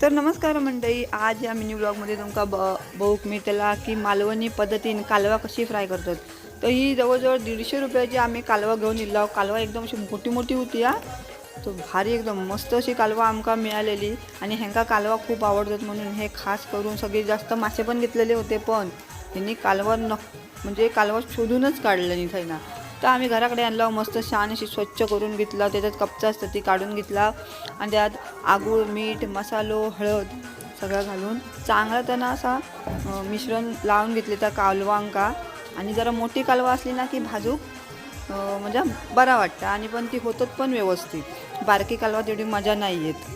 तर नमस्कार मंडळी, आज या मिनी ब्लॉगमध्ये तुमका बघूक मिळतला की मालवणी पद्धतीने कालवा कशी फ्राय करतात. तर ही जवळजवळ 150 रुपयाची आम्ही कालवा घेऊन इल्लो. कालवा एकदम अशी मोठी मोठी होती हा. तो भारी एकदम मस्त अशी कालवा आमका मिळालेली आणि ह्यांका कालवा खूप आवडतात म्हणून हे खास करून सगळे जास्त मासे पण घेतलेले होते. पण त्यांनी कालवा म्हणजे कालवा शोधूनच काढलं नाही ना. तर आम्ही घराकडे आणला, मस्त छान अशी स्वच्छ करून घेतला. त्याच्यात कपचा असतं ती काढून घेतला आणि त्यात आगूळ, मीठ, मसालो, हळद सगळं घालून चांगला त्यांना असा मिश्रण लावून घेतले त्या कालवांका. आणि जरा मोठी कालवा असली ना की भाजूक म्हणजे बरा वाटतं आणि पण ती होतात पण व्यवस्थित. बारकी कालवा तेवढी मजा नाही येत.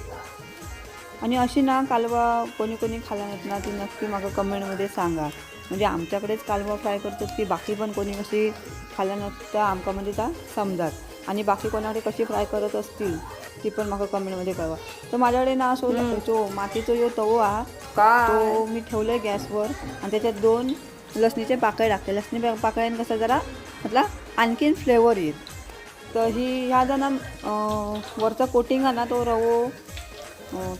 आणि अशी ना कालवा कोणी कोणी खाल्ला नाहीत ना ती नक्की मला कमेंटमध्ये सांगा. म्हणजे आमच्याकडेच कालवा फ्राय करतात की बाकी पण कोणी कशी खाल्ला नसता आमका म्हणजे त्या समजात. आणि बाकी कोणाकडे कशी फ्राय करत असतील ती पण मला कमेंटमध्ये कळवा. तर माझ्याकडे ना असं तो मातीचा जो तवा तो मी ठेवला आहे गॅसवर आणि त्याच्यात 2 लसणीचे पाकळे टाकले. लसणी पाकळ्याने कसं जरा म्हटलं आणखीन फ्लेवर येईल. तर ह्या जण वरचा कोटिंग आहे ना तो रवो,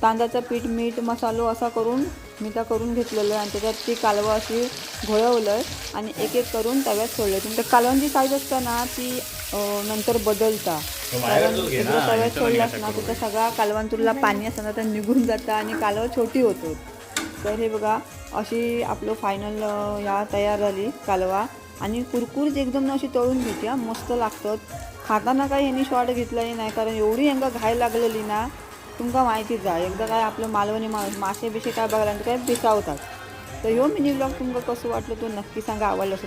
तांदळाचं पीठ, मीठ, मसालो असा करून मी त्या करून घेतलेलं आहे आणि त्याच्यात ती कालवा अशी घोळवलं आहे आणि एक एक करून तव्यात सोडले. तुमच्या कालवांची साईज असतं ना ती नंतर बदलता. कारण एकदा तव्यात सोडल्यास ना तिथं सगळा कालवांतुरला पाणी असताना तर निघून जातं आणि कालवा छोटी होतो. तर हे बघा अशी आपलं फायनल या तयार झाली कालवा आणि कुरकुरीत एकदम अशी तळून घेते. मस्त लागतात. खाताना काही ह्यांनी शॉर्ट घेतलाही नाही कारण एवढी यांना घाय लागलेली ना. तुमका माहितीच आहे एकदा काय आपलं मालवणी मासे बिशे काय बघायला काय पिसावतात. तर ह्यो मिनी ब्लॉग तुमका कसं वाटलं तो नक्की सांगा. आवडलं असेल